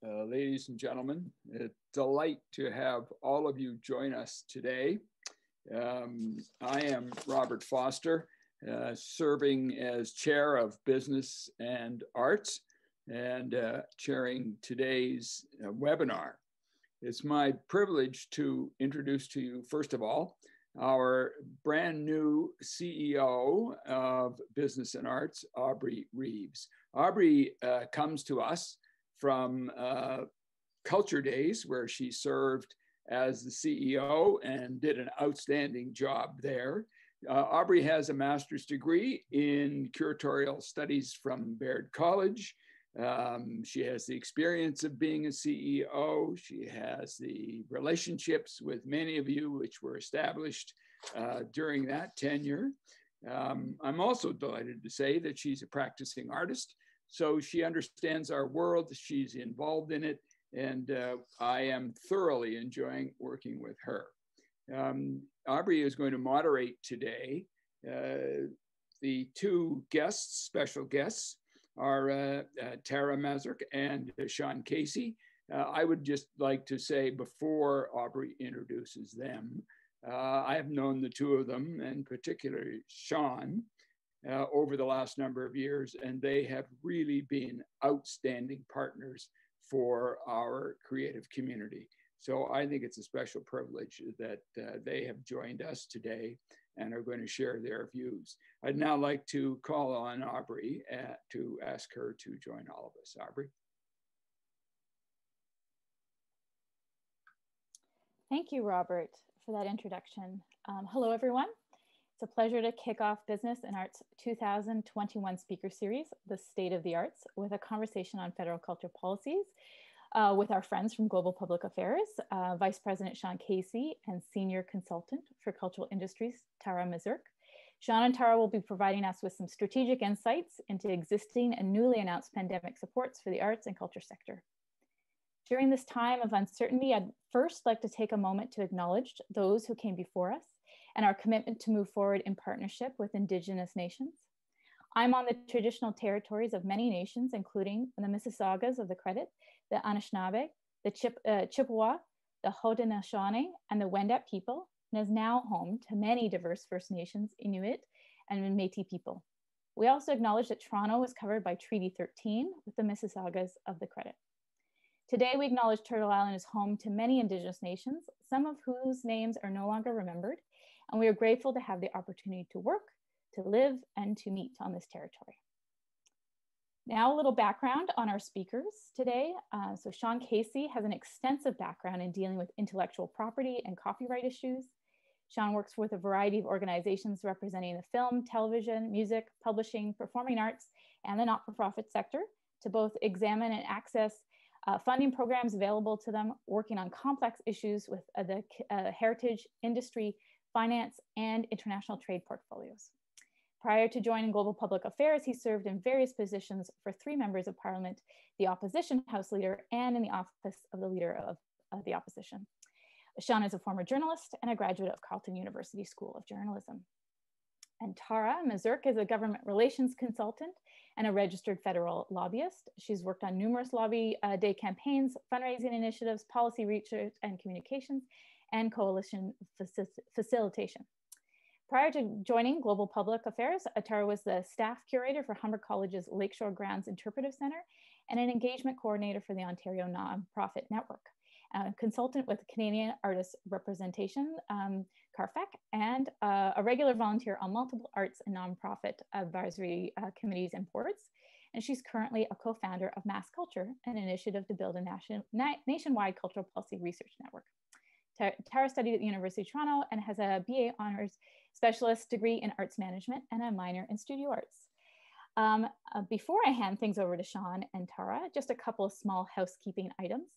Ladies and gentlemen, a delight to have all of you join us today. I am Robert Foster, serving as Chair of Business and Arts and chairing today's webinar. It's my privilege to introduce to you, first of all, our brand new CEO of Business and Arts, OBrien Reeves. OBrien comes to us from Culture Days, where she served as the CEO and did an outstanding job there. OBrien has a master's degree in curatorial studies from Baird College. She has the experience of being a CEO. She has the relationships with many of you, which were established during that tenure. I'm also delighted to say that she's a practicing artist. So she understands our world, she's involved in it, and I am thoroughly enjoying working with her. OBrien is going to moderate today. The two guests, special guests, are Tara Mazurk and Sean Casey. I would just like to say before OBrien introduces them, I have known the two of them, and particularly Sean, over the last number of years, and they have really been outstanding partners for our creative community. So I think it's a special privilege that they have joined us today and are going to share their views. I'd now like to call on OBrien to ask her to join all of us. OBrien. Thank you, Robert, for that introduction. Hello, everyone. It's a pleasure to kick off Business and Arts 2021 speaker series, The State of the Arts, with a conversation on federal culture policies with our friends from Global Public Affairs, Vice President Sean Casey and Senior Consultant for Cultural Industries, Tara Mazurk. Sean and Tara will be providing us with some strategic insights into existing and newly announced pandemic supports for the arts and culture sector. During this time of uncertainty, I'd first like to take a moment to acknowledge those who came before us and our commitment to move forward in partnership with Indigenous nations. I'm on the traditional territories of many nations, including the Mississaugas of the Credit, the Anishinaabe, the Chippewa, the Haudenosaunee, and the Wendat people, and is now home to many diverse First Nations, Inuit, and Métis people. We also acknowledge that Toronto is covered by Treaty 13 with the Mississaugas of the Credit. Today, we acknowledge Turtle Island is home to many Indigenous nations, some of whose names are no longer remembered, and we are grateful to have the opportunity to work, to live, and to meet on this territory. Now, a little background on our speakers today. So Sean Casey has an extensive background in dealing with intellectual property and copyright issues. Sean works with a variety of organizations representing the film, television, music, publishing, performing arts, and the not-for-profit sector to both examine and access funding programs available to them, working on complex issues with the heritage, industry, finance, and international trade portfolios. Prior to joining Global Public Affairs, he served in various positions for 3 members of Parliament, the Opposition House Leader, and in the office of the Leader of the Opposition. Sean is a former journalist and a graduate of Carleton University School of Journalism. And Tara Mazurk is a government relations consultant and a registered federal lobbyist. She's worked on numerous lobby day campaigns, fundraising initiatives, policy research and communications, and coalition facilitation. Prior to joining Global Public Affairs, Tara was the staff curator for Humber College's Lakeshore Grounds Interpretive Center and an engagement coordinator for the Ontario Nonprofit Network, a consultant with Canadian Artists Representation, CARFAC, and a regular volunteer on multiple arts and nonprofit advisory committees and boards. And she's currently a co-founder of Mass Culture, an initiative to build a nationwide cultural policy research network. Tara studied at the University of Toronto and has a BA Honors Specialist degree in Arts Management and a minor in Studio Arts. Before I hand things over to Sean and Tara, just a couple of small housekeeping items.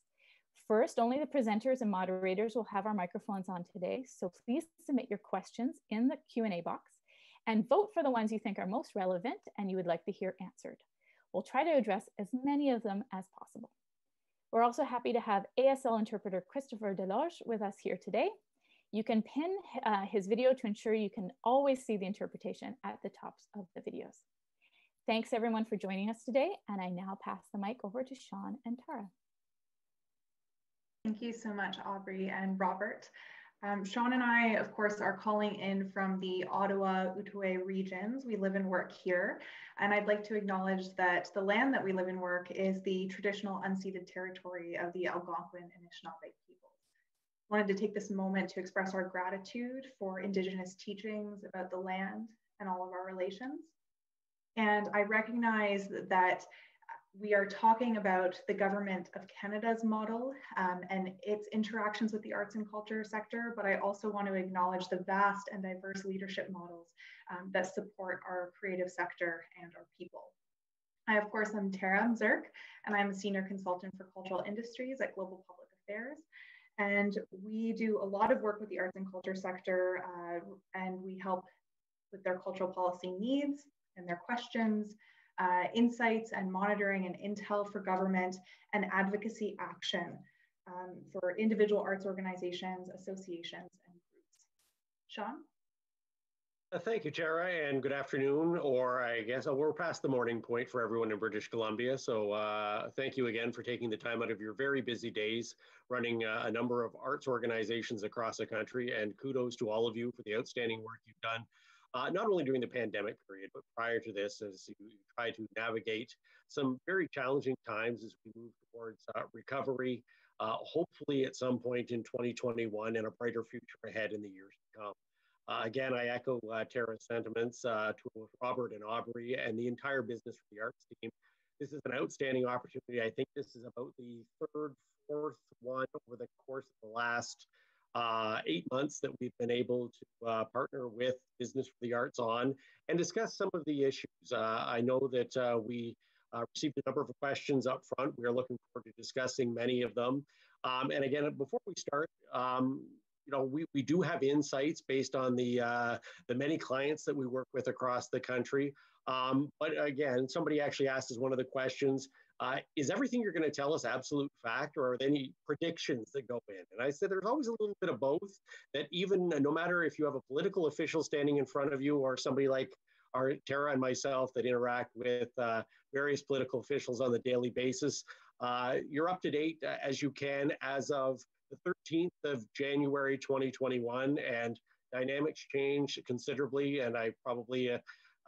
First, only the presenters and moderators will have our microphones on today, so please submit your questions in the Q&A box and vote for the ones you think are most relevant and you would like to hear answered. We'll try to address as many of them as possible. We're also happy to have ASL interpreter Christopher Deloge with us here today. You can pin his video to ensure you can always see the interpretation at the tops of the videos. Thanks everyone for joining us today, and I now pass the mic over to Sean and Tara. Thank you so much, Aubrey and Robert. Sean and I, of course, are calling in from the Ottawa-Outaouais regions. We live and work here. And I'd like to acknowledge that the land that we live and work is the traditional unceded territory of the Algonquin and Anishinaabe peoples. I wanted to take this moment to express our gratitude for Indigenous teachings about the land and all of our relations. And I recognize that we are talking about the Government of Canada's model and its interactions with the arts and culture sector, but I also want to acknowledge the vast and diverse leadership models that support our creative sector and our people. I, of course, am Tara Zerk, and I'm a senior consultant for cultural industries at Global Public Affairs. And we do a lot of work with the arts and culture sector, and we help with their cultural policy needs and their questions, insights and monitoring and intel for government, and advocacy action for individual arts organizations, associations, and groups. Sean? Thank you, Tara, and good afternoon, or I guess we're past the morning point for everyone in British Columbia. So thank you again for taking the time out of your very busy days running a number of arts organizations across the country, and kudos to all of you for the outstanding work you've done. Not only during the pandemic period, but prior to this, as you try to navigate some very challenging times as we move towards recovery, hopefully at some point in 2021 and a brighter future ahead in the years to come. Again, I echo Tara's sentiments to Robert and Aubrey and the entire Business for the Arts team. This is an outstanding opportunity. I think this is about the third, fourth one over the course of the last 8 months that we've been able to partner with Business for the Arts on and discuss some of the issues. I know that we received a number of questions up front. We are looking forward to discussing many of them. And again, before we start, we do have insights based on the many clients that we work with across the country. But again, somebody actually asked us one of the questions, is everything you're going to tell us absolute fact, or are there any predictions that go in? And I said there's always a little bit of both, that even no matter if you have a political official standing in front of you or somebody like Tara and myself that interact with various political officials on a daily basis, you're up to date as you can as of the 13th of January 2021, and dynamics change considerably. And I probably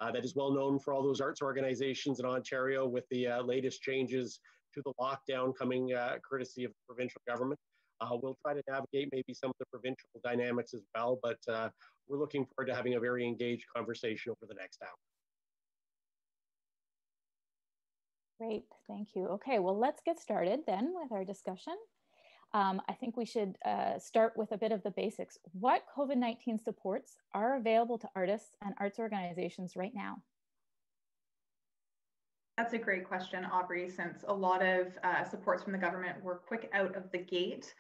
that is well known for all those arts organizations in Ontario with the latest changes to the lockdown coming courtesy of the provincial government. We'll try to navigate maybe some of the provincial dynamics as well, but we're looking forward to having a very engaged conversation over the next hour. Great, thank you. Okay, well, let's get started then with our discussion. I think we should start with a bit of the basics. What COVID-19 supports are available to artists and arts organizations right now? That's a great question, Aubrey, since a lot of supports from the government were quick out of the gate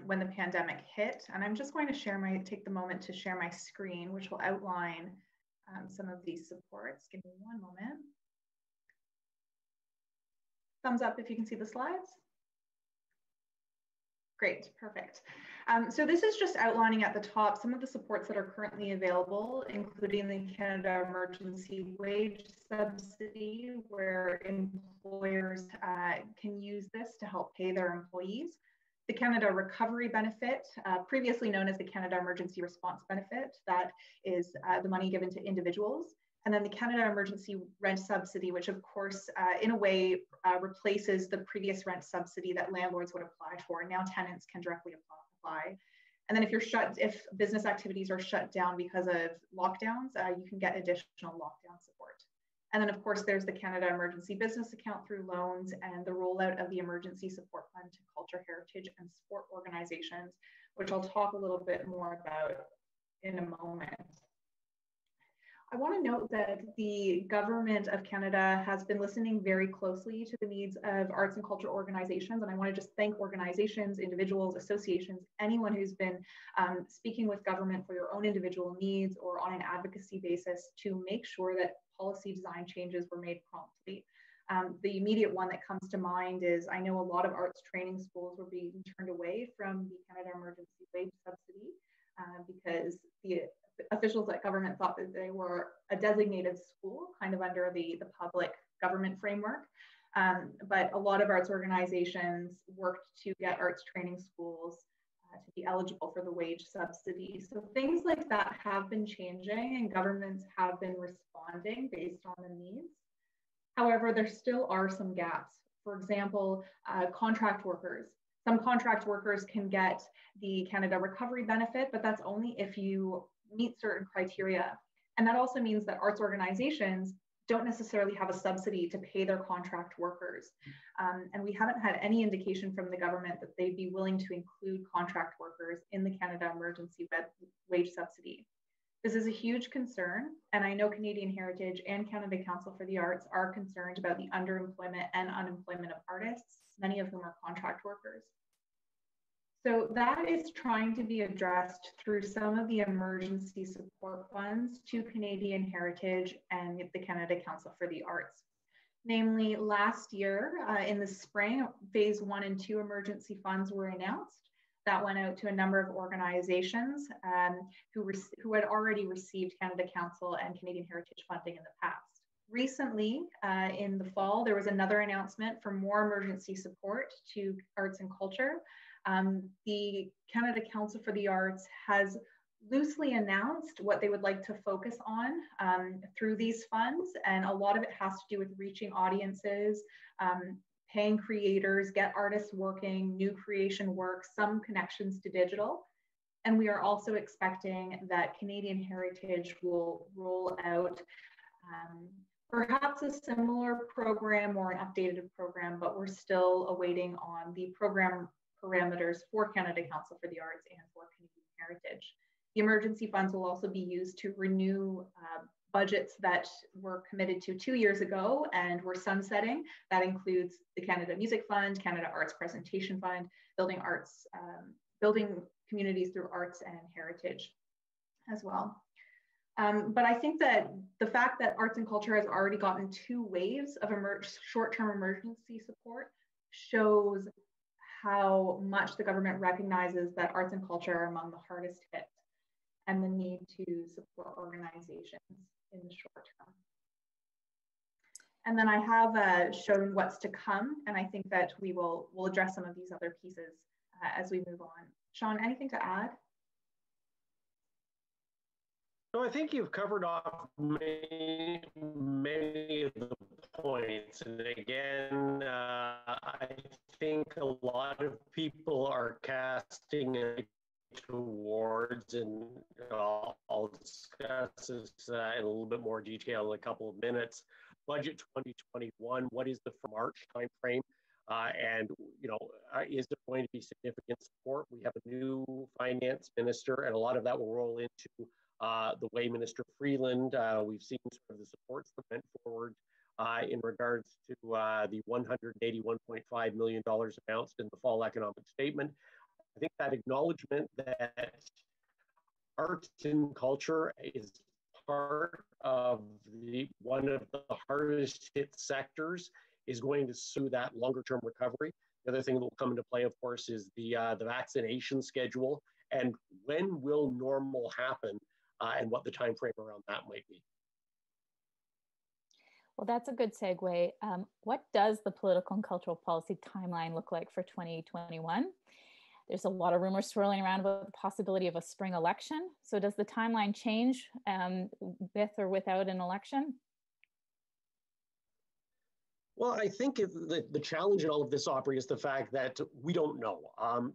when the pandemic hit. And I'm just going to take the moment to share my screen, which will outline some of these supports. Give me one moment. Thumbs up if you can see the slides. Great, perfect. So this is just outlining at the top some of the supports that are currently available, including the Canada Emergency Wage Subsidy, where employers can use this to help pay their employees. The Canada Recovery Benefit, previously known as the Canada Emergency Response Benefit, that is the money given to individuals. And then the Canada Emergency Rent Subsidy, which of course, in a way, replaces the previous rent subsidy that landlords would apply for. Now tenants can directly apply. And then if business activities are shut down because of lockdowns, you can get additional lockdown support. And then of course, there's the Canada Emergency Business Account through loans and the rollout of the Emergency Support Fund to culture, heritage, and sport organizations, which I'll talk a little bit more about in a moment. I want to note that the Government of Canada has been listening very closely to the needs of arts and culture organizations. And I want to just thank organizations, individuals, associations, anyone who's been speaking with government for your own individual needs or on an advocacy basis to make sure that policy design changes were made promptly. The immediate one that comes to mind is I know a lot of arts training schools were being turned away from the Canada Emergency Wage Subsidy because the officials at government thought that they were a designated school, kind of under the public government framework. But a lot of arts organizations worked to get arts training schools to be eligible for the wage subsidy. So things like that have been changing and governments have been responding based on the needs. However, there still are some gaps. For example, contract workers. Some contract workers can get the Canada Recovery Benefit, but that's only if you meet certain criteria. And that also means that arts organizations don't necessarily have a subsidy to pay their contract workers. And we haven't had any indication from the government that they'd be willing to include contract workers in the Canada Emergency Wage Subsidy. This is a huge concern, and I know Canadian Heritage and Canada Council for the Arts are concerned about the underemployment and unemployment of artists, many of whom are contract workers. So that is trying to be addressed through some of the emergency support funds to Canadian Heritage and the Canada Council for the Arts. Namely, last year in the spring, phase 1 and 2 emergency funds were announced. That went out to a number of organizations who had already received Canada Council and Canadian Heritage funding in the past. Recently, in the fall, there was another announcement for more emergency support to arts and culture. The Canada Council for the Arts has loosely announced what they would like to focus on through these funds, and a lot of it has to do with reaching audiences, paying creators, get artists working, new creation work, some connections to digital. And we are also expecting that Canadian Heritage will roll out perhaps a similar program or an updated program, but we're still awaiting on the program parameters for Canada Council for the Arts and for Canadian Heritage. The emergency funds will also be used to renew budgets that were committed to 2 years ago and were sunsetting. That includes the Canada Music Fund, Canada Arts Presentation Fund, building communities through arts and heritage as well. But I think that the fact that arts and culture has already gotten 2 waves of short-term emergency support shows how much the government recognizes that arts and culture are among the hardest hit and the need to support organizations in the short term. And then I have shown what's to come, and I think that we'll address some of these other pieces as we move on. Sean, anything to add? No, I think you've covered off many of the points. And again, I think a lot of people are casting it towards, and I'll discuss this in a little bit more detail in a couple of minutes. Budget 2021, what is the March timeframe? And is there going to be significant support? We have a new finance minister, and a lot of that will roll into the way Minister Freeland. We've seen sort of the supports that went forward in regards to the $181.5 million announced in the fall economic statement. I think that acknowledgement that arts and culture is part of one of the hardest hit sectors is going to sue that longer term recovery. The other thing that will come into play, of course, is the vaccination schedule and when will normal happen and what the time frame around that might be. Well, that's a good segue. What does the political and cultural policy timeline look like for 2021? There's a lot of rumors swirling around about the possibility of a spring election. So does the timeline change with or without an election? Well, I think the challenge in all of this, Aubrey, is the fact that we don't know.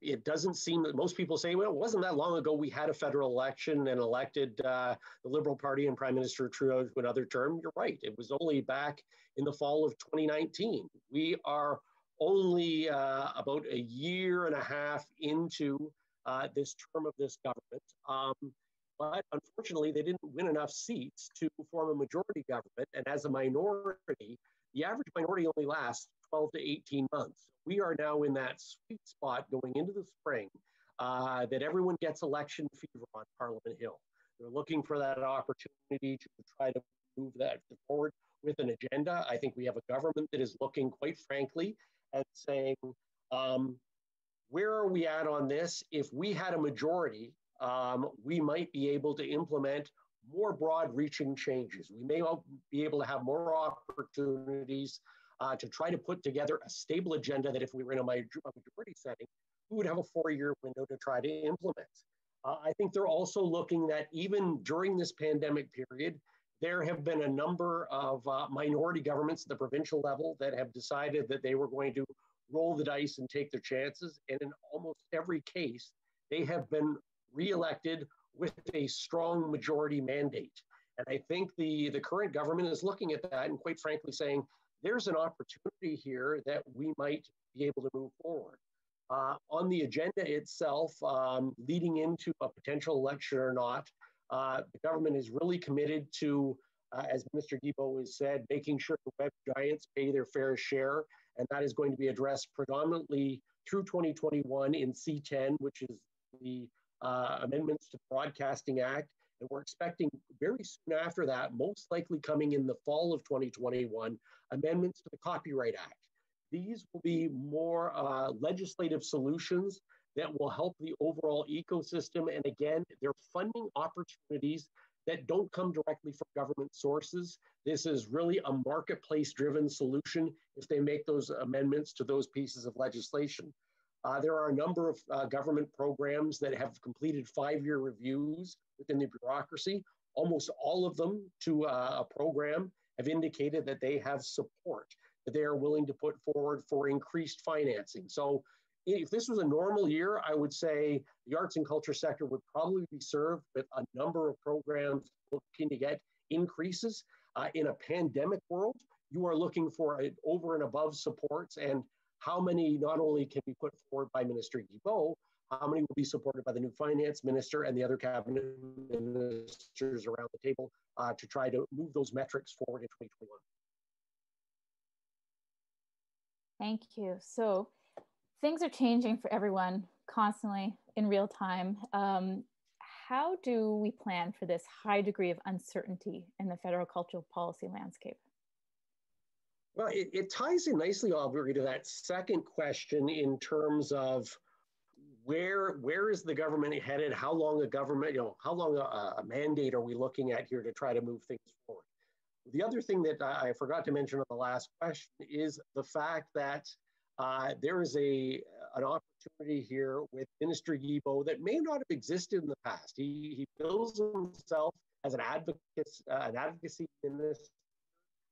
It doesn't seem that most people say, well, it wasn't that long ago we had a federal election and elected the Liberal Party and Prime Minister Trudeau to another term. You're right. It was only back in the fall of 2019. We are only about a year and a half into this term of this government. But unfortunately, they didn't win enough seats to form a majority government. And as a minority, the average minority only lasts 12 to 18 months. We are now in that sweet spot going into the spring that everyone gets election fever on Parliament Hill. They're looking for that opportunity to try to move that forward with an agenda. I think we have a government that is looking, quite frankly, at saying, where are we at on this? If we had a majority, we might be able to implement more broad-reaching changes. We may be able to have more opportunities to try to put together a stable agenda that if we were in a majority setting, we would have a 4-year window to try to implement. I think they're also looking that even during this pandemic period, there have been a number of minority governments at the provincial level that have decided that they were going to roll the dice and take their chances. And in almost every case, they have been reelected with a strong majority mandate. And I think the current government is looking at that and quite frankly saying, there's an opportunity here that we might be able to move forward. On the agenda itself, leading into a potential election or not, the government is really committed to, as Minister Guilbeault has said, making sure the web giants pay their fair share. And that is going to be addressed predominantly through 2021 in C10, which is the amendments to the Broadcasting Act. And we're expecting very soon after that, most likely coming in the fall of 2021, amendments to the Copyright Act. These will be more legislative solutions that will help the overall ecosystem. And again, they're funding opportunities that don't come directly from government sources. This is really a marketplace-driven solution if they make those amendments to those pieces of legislation. There are a number of government programs that have completed 5-year reviews within the bureaucracy. Almost all of them to a program have indicated that they have support, that they are willing to put forward for increased financing. So if this was a normal year, I would say the arts and culture sector would probably be served with a number of programs looking to get increases. In a pandemic world, you are looking for over and above supports, and how many not only can be put forward by Minister Guilbeault, how many will be supported by the new finance minister and the other cabinet ministers around the table to try to move those metrics forward in 2021. Thank you. So things are changing for everyone constantly in real time. How do we plan for this high degree of uncertainty in the federal cultural policy landscape? Well, it ties in nicely, OBrien, to that second question in terms of where is the government headed? How long a mandate are we looking at here to try to move things forward? The other thing that I forgot to mention on the last question is the fact that there is an opportunity here with Minister Guilbeault that may not have existed in the past. He bills himself as an advocacy minister,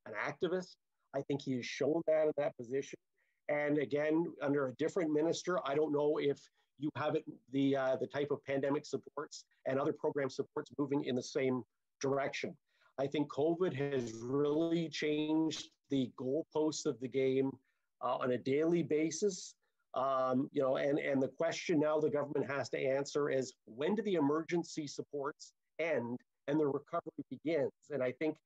an activist. I think he has shown that in that position. And again, under a different minister, I don't know if you have the type of pandemic supports and other program supports moving in the same direction. I think COVID has really changed the goalposts of the game on a daily basis. And the question now the government has to answer is, when do the emergency supports end and the recovery begins? And I think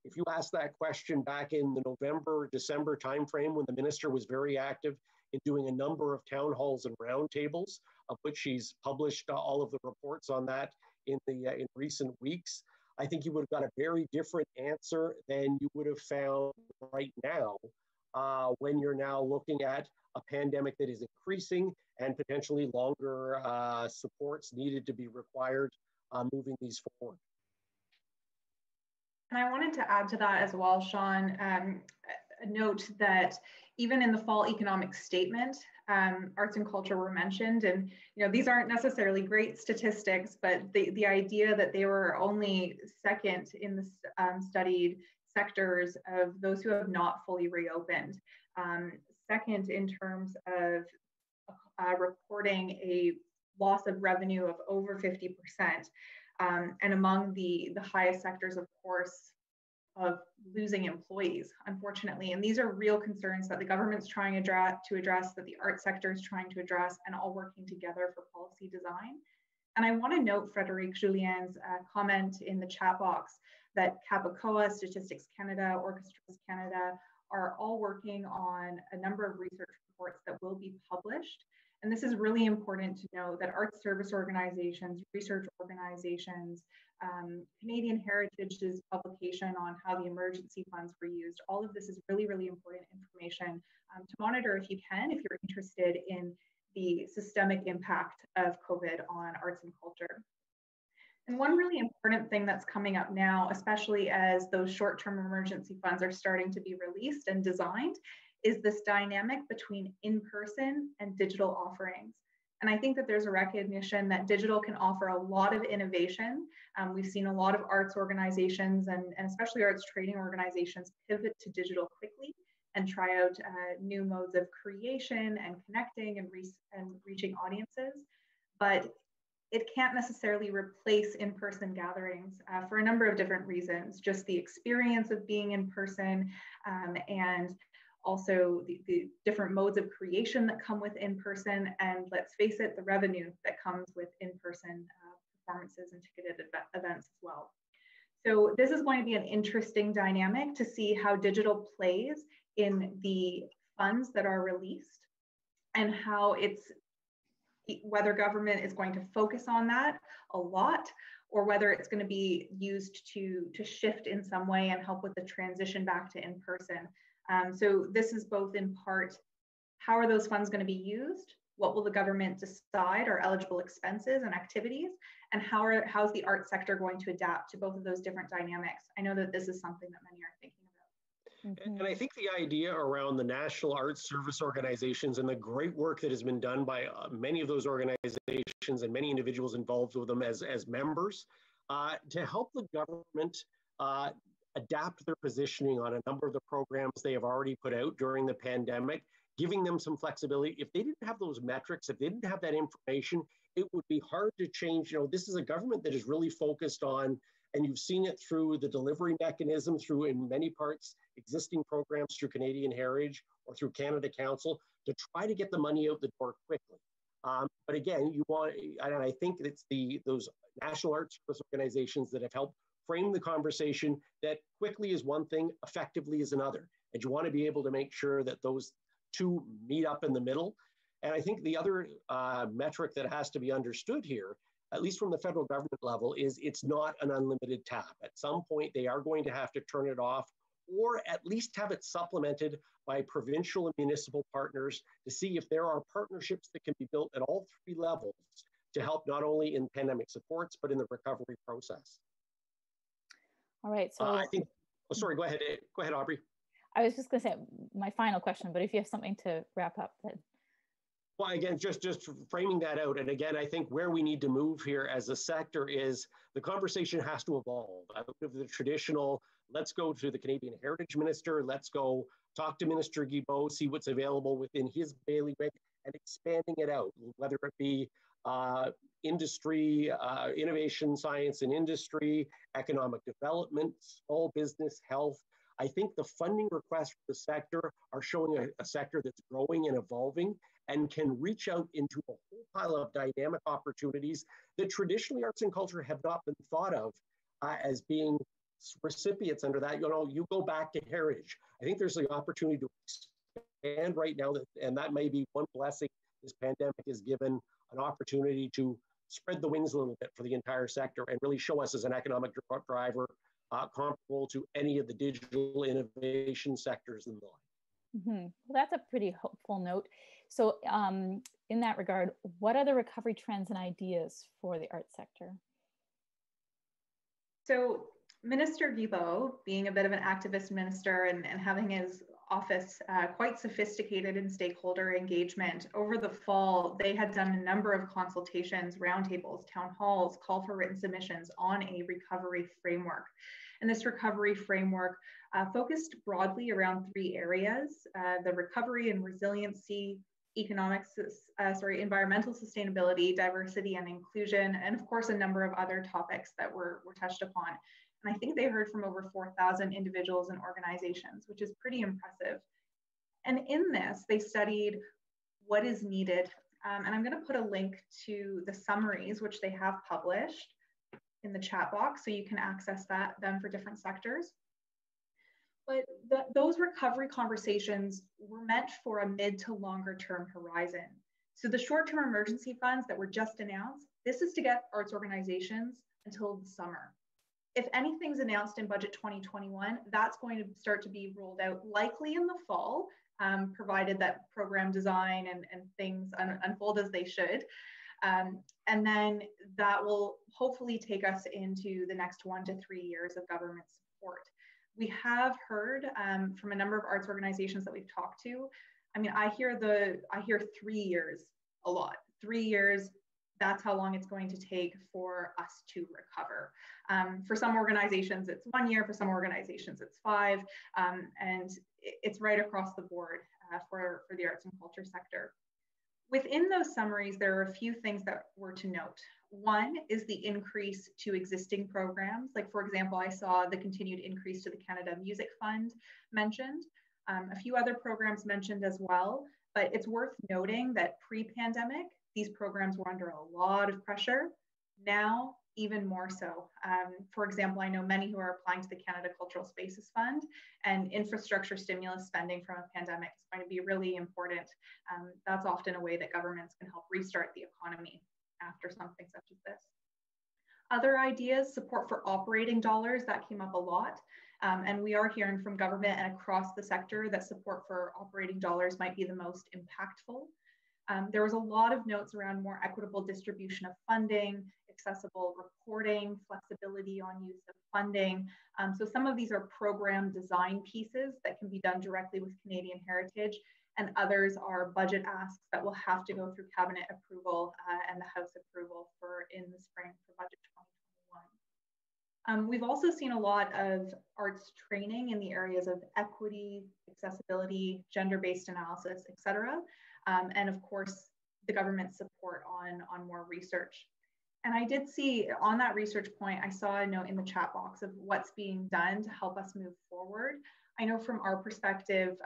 if you asked that question back in the November, December timeframe, when the minister was very active in doing a number of town halls and roundtables, of which she's published all of the reports on that in recent weeks, I think you would have got a very different answer than you would have found right now when you're now looking at a pandemic that is increasing and potentially longer supports needed to be required moving these forward. And I wanted to add to that as well, Sean, a note that even in the fall economic statement, arts and culture were mentioned. And these aren't necessarily great statistics, but the idea that they were only second in the studied sectors of those who have not fully reopened. Second in terms of reporting a loss of revenue of over 50%. And among the highest sectors, of course, of losing employees, unfortunately. And these are real concerns that the government's trying to address, that the art sector is trying to address, and all working together for policy design. And I want to note Frédéric Julien's comment in the chat box that CAPACOA, Statistics Canada, Orchestras Canada are all working on a number of research reports that will be published. And this is really important to know that arts service organizations, research organizations, Canadian Heritage's publication on how the emergency funds were used, all of this is really, really important information to monitor if you can, if you're interested in the systemic impact of COVID on arts and culture. And one really important thing that's coming up now, especially as those short-term emergency funds are starting to be released and designed, is this dynamic between in-person and digital offerings. And I think that there's a recognition that digital can offer a lot of innovation. We've seen a lot of arts organizations and especially arts training organizations pivot to digital quickly and try out new modes of creation and connecting and reaching audiences. But it can't necessarily replace in-person gatherings for a number of different reasons. Just the experience of being in person and also the different modes of creation that come with in-person, and let's face it, the revenue that comes with in-person performances and ticketed events as well. So this is going to be an interesting dynamic to see how digital plays in the funds that are released and how whether government is going to focus on that a lot or whether it's going to be used to shift in some way and help with the transition back to in-person. So this is both in part, how are those funds going to be used? What will the government decide are eligible expenses and activities? And how's the art sector going to adapt to both of those different dynamics? I know that this is something that many are thinking about. And I think the idea around the National Arts Service Organizations and the great work that has been done by many of those organizations and many individuals involved with them as members to help the government adapt their positioning on a number of the programs they have already put out during the pandemic, giving them some flexibility. If they didn't have those metrics, if they didn't have that information, it would be hard to change. You know, this is a government that is really focused on, and you've seen it through the delivery mechanism, through in many parts existing programs through Canadian Heritage or through Canada Council, to try to get the money out the door quickly. But again, you want, and I think it's those national arts service organizations that have helped frame the conversation that quickly is one thing, effectively is another. And you want to be able to make sure that those two meet up in the middle. And I think the other metric that has to be understood here, at least from the federal government level, is it's not an unlimited tap. At some point, they are going to have to turn it off or at least have it supplemented by provincial and municipal partners to see if there are partnerships that can be built at all three levels to help not only in pandemic supports, but in the recovery process. All right, so I think, sorry, go ahead, Aubrey. I was just going to say my final question, but if you have something to wrap up, then. Well, again, just framing that out. And again, I think where we need to move here as a sector is the conversation has to evolve out of the traditional, let's go to the Canadian Heritage Minister, let's go talk to Minister Guilbeault, see what's available within his bailiwick and expanding it out, whether it be industry, innovation, science and industry, economic development, small business, health. I think the funding requests for the sector are showing a sector that's growing and evolving and can reach out into a whole pile of dynamic opportunities that traditionally arts and culture have not been thought of as being recipients under that. You know, you go back to heritage. I think there's the opportunity to expand right now, and that may be one blessing this pandemic has given, an opportunity to spread the wings a little bit for the entire sector and really show us as an economic driver comparable to any of the digital innovation sectors in the line. Mm-hmm. Well, that's a pretty hopeful note. So in that regard, what are the recovery trends and ideas for the arts sector? So Minister Guilbeault, being a bit of an activist minister and having his office quite sophisticated in stakeholder engagement, over the fall, they had done a number of consultations, roundtables, town halls, call for written submissions on a recovery framework. And this recovery framework focused broadly around three areas: the recovery and resiliency, environmental sustainability, diversity and inclusion, and of course, a number of other topics that were touched upon. And I think they heard from over 4,000 individuals and organizations, which is pretty impressive. And in this, they studied what is needed. And I'm going to put a link to the summaries, which they have published in the chat box, so you can access them for different sectors. But those recovery conversations were meant for a mid to longer term horizon. So the short-term emergency funds that were just announced, this is to get arts organizations until the summer. If anything's announced in budget 2021, that's going to start to be rolled out likely in the fall, provided that program design and things unfold as they should. And then that will hopefully take us into the next 1 to 3 years of government support. We have heard from a number of arts organizations that we've talked to. I mean, I hear 3 years a lot. 3 years, that's how long it's going to take for us to recover. For some organizations, it's 1 year. For some organizations, it's 5. And it's right across the board for the arts and culture sector. Within those summaries, there are a few things that were to note. One is the increase to existing programs. Like, for example, I saw the continued increase to the Canada Music Fund mentioned. A few other programs mentioned as well, but it's worth noting that pre-pandemic, these programs were under a lot of pressure. Now, even more so. For example, I know many who are applying to the Canada Cultural Spaces Fund, and infrastructure stimulus spending from a pandemic is going to be really important. That's often a way that governments can help restart the economy after something such as this. Other ideas, support for operating dollars, that came up a lot. And we are hearing from government and across the sector that support for operating dollars might be the most impactful. There was a lot of notes around more equitable distribution of funding, accessible reporting, flexibility on use of funding. So some of these are program design pieces that can be done directly with Canadian Heritage, and others are budget asks that will have to go through cabinet approval and the House approval in the spring for budget 2021. We've also seen a lot of arts training in the areas of equity, accessibility, gender-based analysis, et cetera. And of course, the government's support on more research. And I did see on that research point, I saw a note in the chat box of what's being done to help us move forward. I know from our perspective,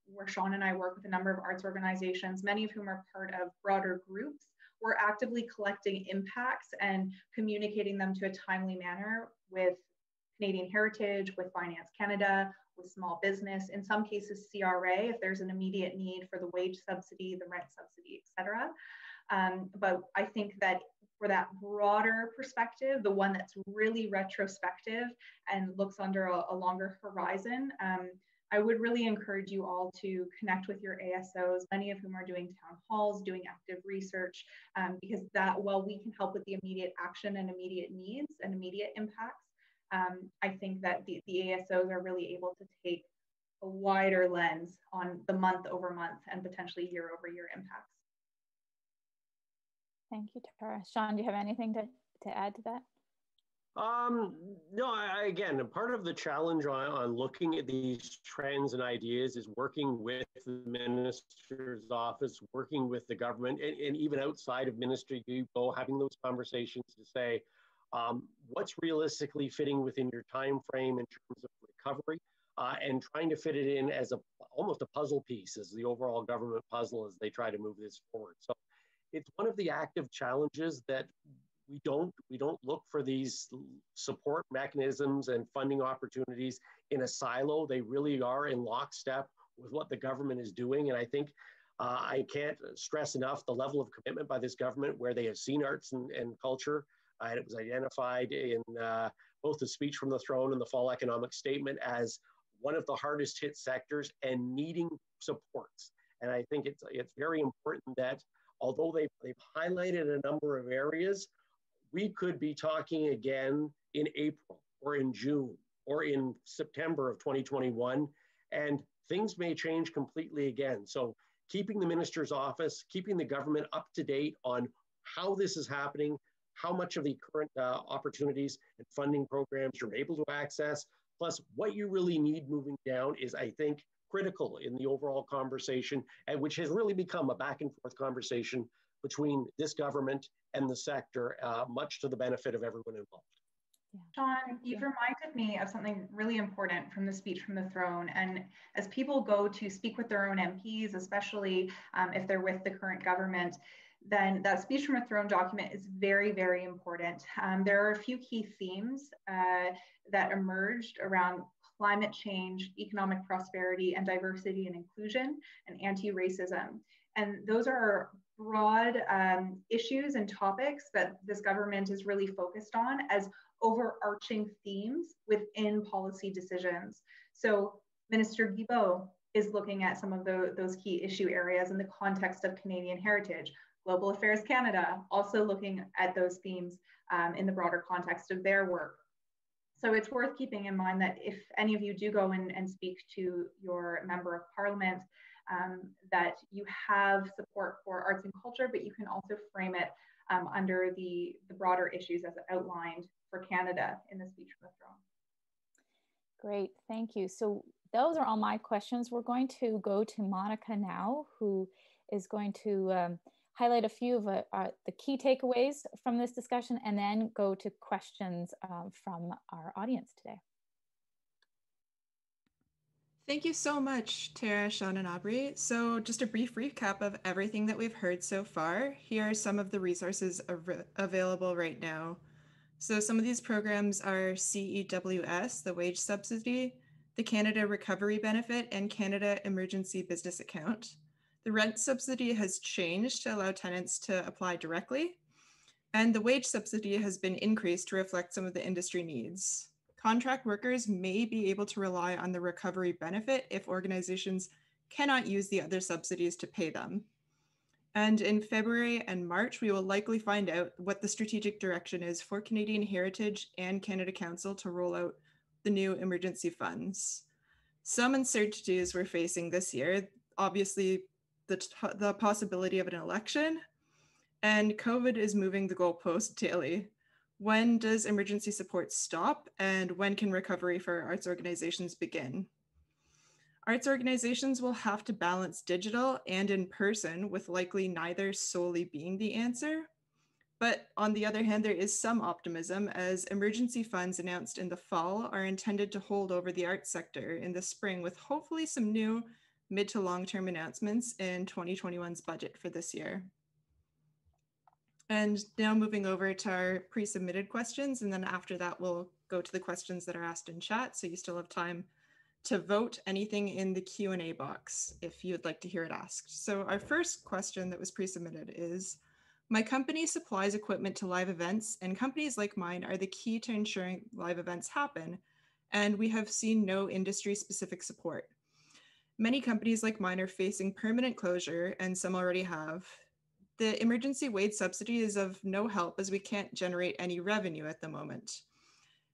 where Sean and I work with a number of arts organizations, many of whom are part of broader groups, we're actively collecting impacts and communicating them to a timely manner with Canadian Heritage, with Finance Canada, with small business, in some cases CRA, if there's an immediate need for the wage subsidy, the rent subsidy, et cetera. But I think that for that broader perspective, the one that's really retrospective and looks under a longer horizon, I would really encourage you all to connect with your ASOs, many of whom are doing town halls, doing active research, because that, while we can help with the immediate action and immediate needs and immediate impacts, I think that the ASOs are really able to take a wider lens on the month over month and potentially year over year impacts. Thank you, Tara. Sean, do you have anything to add to that? No, again, part of the challenge on looking at these trends and ideas is working with the minister's office, working with the government, and even outside of ministry, you go having those conversations to say, what's realistically fitting within your time frame in terms of recovery, and trying to fit it in as almost a puzzle piece as the overall government puzzle as they try to move this forward. So it's one of the active challenges that we don't look for these support mechanisms and funding opportunities in a silo. They really are in lockstep with what the government is doing. And I think I can't stress enough the level of commitment by this government where they have seen arts and culture. And it was identified in both the speech from the throne and the fall economic statement as one of the hardest hit sectors and needing supports. And I think it's very important that although they've highlighted a number of areas, we could be talking again in April or in June or in September of 2021, and things may change completely again. So keeping the minister's office, keeping the government up to date on how this is happening, how much of the current opportunities and funding programs you're able to access, plus what you really need moving down is, I think, critical in the overall conversation, and which has really become a back and forth conversation between this government and the sector, much to the benefit of everyone involved. Yeah. Sean, you've reminded me of something really important from the speech from the throne. And as people go to speak with their own MPs, especially if they're with the current government, then that speech from a throne document is very, very important. There are a few key themes that emerged around climate change, economic prosperity, and diversity and inclusion, and anti-racism. And those are broad issues and topics that this government is really focused on as overarching themes within policy decisions. So Minister Guilbeault is looking at some of those key issue areas in the context of Canadian heritage. Global Affairs Canada, also looking at those themes in the broader context of their work. So it's worth keeping in mind that if any of you do go and speak to your member of parliament, that you have support for arts and culture, but you can also frame it under the broader issues as outlined for Canada in the speech from the throne. Great, thank you. So those are all my questions. We're going to go to Monica now, who is going to highlight a few of the key takeaways from this discussion and then go to questions from our audience today. Thank you so much, Tara, Sean, and Aubrey. So just a brief recap of everything that we've heard so far. Here are some of the resources available right now. So some of these programs are CEWS, the wage subsidy, the Canada Recovery Benefit, and Canada Emergency Business Account. The rent subsidy has changed to allow tenants to apply directly, and the wage subsidy has been increased to reflect some of the industry needs. Contract workers may be able to rely on the recovery benefit if organizations cannot use the other subsidies to pay them. And in February and March, we will likely find out what the strategic direction is for Canadian Heritage and Canada Council to roll out the new emergency funds. Some uncertainties we're facing this year, obviously the possibility of an election, and COVID is moving the goalpost daily. When does emergency support stop, and when can recovery for arts organizations begin? Arts organizations will have to balance digital and in person, with likely neither solely being the answer. But on the other hand, there is some optimism, as emergency funds announced in the fall are intended to hold over the arts sector in the spring, with hopefully some new mid to long-term announcements in 2021's budget for this year. And now moving over to our pre-submitted questions, and then after that, we'll go to the questions that are asked in chat. So you still have time to vote anything in the Q&A box if you'd like to hear it asked. So our first question that was pre-submitted is, my company supplies equipment to live events, and companies like mine are the key to ensuring live events happen, and we have seen no industry-specific support. Many companies like mine are facing permanent closure, and some already have. The emergency wage subsidy is of no help, as we can't generate any revenue at the moment.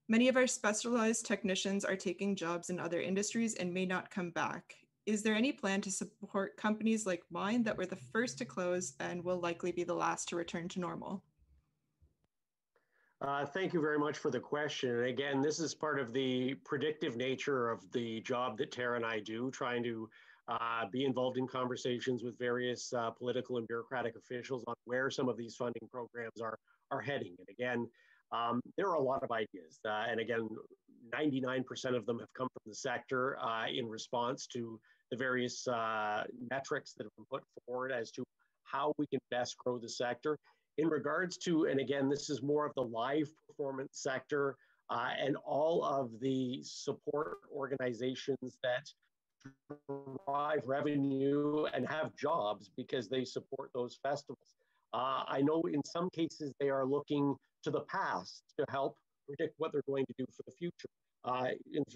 Many of our specialized technicians are taking jobs in other industries and may not come back. Is there any plan to support companies like mine that were the first to close and will likely be the last to return to normal? Thank you very much for the question. And again, this is part of the predictive nature of the job that Tara and I do, trying to be involved in conversations with various political and bureaucratic officials on where some of these funding programs are heading. And again, there are a lot of ideas. And again, 99% of them have come from the sector in response to the various metrics that have been put forward as to how we can best grow the sector. In regards to, and again, this is more of the live performance sector and all of the support organizations that drive revenue and have jobs because they support those festivals. I know in some cases they are looking to the past to help predict what they're going to do for the future.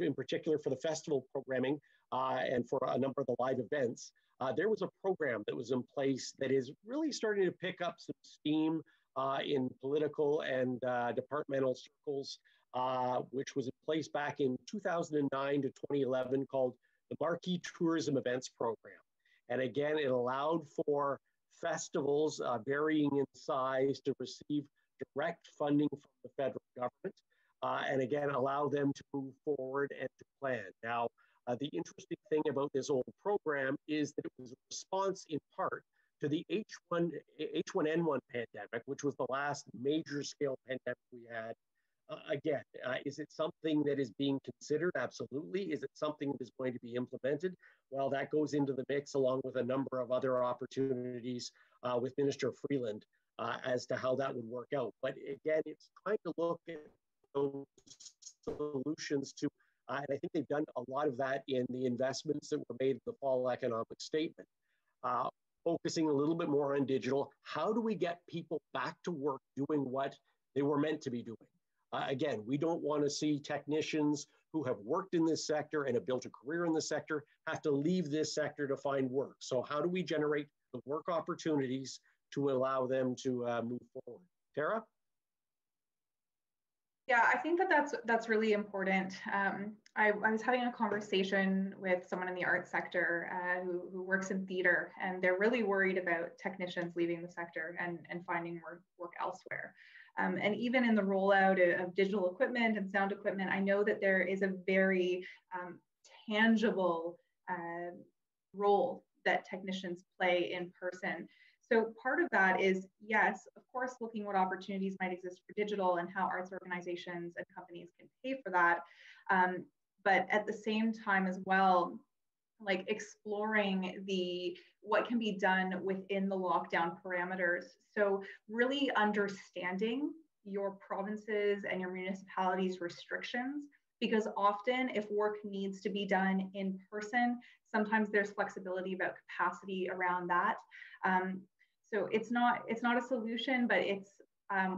In particular for the festival programming and for a number of the live events, there was a program that was in place that is really starting to pick up some steam in political and departmental circles, which was in place back in 2009 to 2011, called the Marquee Tourism Events Program. And again, it allowed for festivals varying in size to receive direct funding from the federal government, and again, allow them to move forward and to plan. Now, the interesting thing about this old program is that it was a response in part to the H1N1 pandemic, which was the last major scale pandemic we had. Again, is it something that is being considered? Absolutely. Is it something that is going to be implemented? Well, that goes into the mix along with a number of other opportunities with Minister Freeland as to how that would work out. But again, it's trying to look at those solutions to, and I think they've done a lot of that in the investments that were made in the fall economic statement. Focusing a little bit more on digital. How do we get people back to work doing what they were meant to be doing? Again, we don't want to see technicians who have worked in this sector and have built a career in the sector have to leave this sector to find work. So how do we generate the work opportunities to allow them to move forward. Tara? Yeah, I think that's really important. I was having a conversation with someone in the arts sector who works in theater, and they're really worried about technicians leaving the sector and finding work elsewhere. And even in the rollout of digital equipment and sound equipment, I know that there is a very tangible role that technicians play in person. So part of that is, yes, of course, looking what opportunities might exist for digital and how arts organizations and companies can pay for that. But at the same time as well, like exploring what can be done within the lockdown parameters. So really understanding your provinces and your municipalities' restrictions, because often if work needs to be done in person, sometimes there's flexibility about capacity around that. So it's not a solution, but it's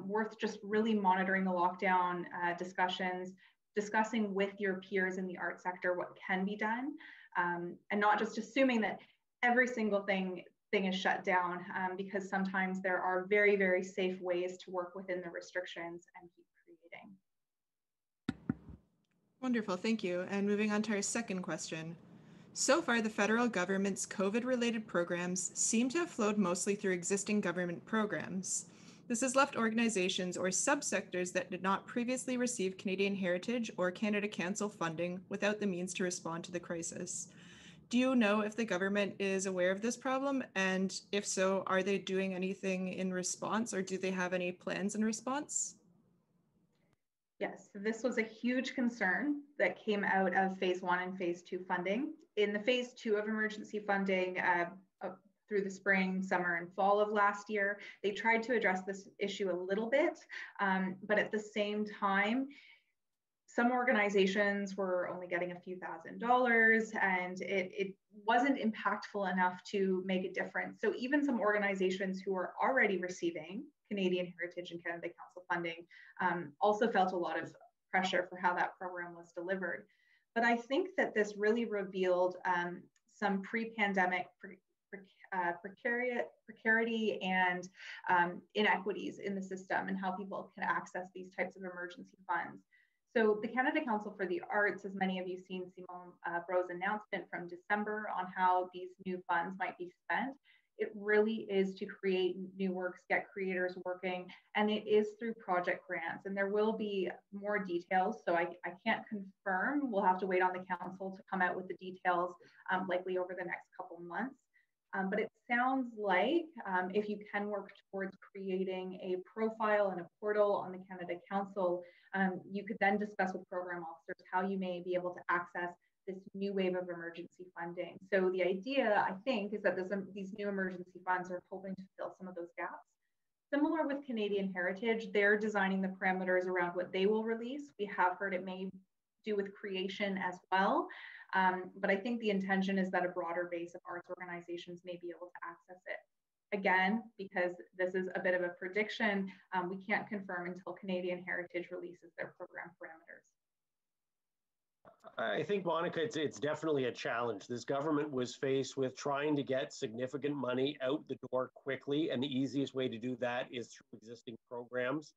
worth just really monitoring the lockdown discussions, discussing with your peers in the art sector what can be done, and not just assuming that every single thing is shut down, because sometimes there are very, very safe ways to work within the restrictions and keep creating. Wonderful, thank you. And moving on to our second question. So far, the federal government's COVID-related programs seem to have flowed mostly through existing government programs. This has left organizations or subsectors that did not previously receive Canadian Heritage or Canada Council funding without the means to respond to the crisis. Do you know if the government is aware of this problem? And if so, are they doing anything in response, or do they have any plans in response? Yes, this was a huge concern that came out of phase 1 and phase 2 funding. In the phase 2 of emergency funding, through the spring, summer, and fall of last year, they tried to address this issue a little bit, but at the same time, some organizations were only getting a few $1,000s, and it wasn't impactful enough to make a difference. So even some organizations who are already receiving Canadian Heritage and Canada Council funding also felt a lot of pressure for how that program was delivered. But I think that this really revealed some pre-pandemic precarity and inequities in the system and how people can access these types of emergency funds. So the Canada Council for the Arts, as many of you seen Simone Bro's announcement from December on how these new funds might be spent, it really is to create new works, get creators working, and it is through project grants. And there will be more details, so I can't confirm. We'll have to wait on the council to come out with the details, likely over the next couple months. But it sounds like if you can work towards creating a profile and a portal on the Canada Council, you could then discuss with program officers how you may be able to access this new wave of emergency funding. So the idea, I think, is that these new emergency funds are hoping to fill some of those gaps. Similar with Canadian Heritage, they're designing the parameters around what they will release. We have heard it may do with creation as well. But I think the intention is that a broader base of arts organizations may be able to access it. Again, because this is a bit of a prediction, we can't confirm until Canadian Heritage releases their program parameters. I think, Monica, it's definitely a challenge. This government was faced with trying to get significant money out the door quickly, and the easiest way to do that is through existing programs.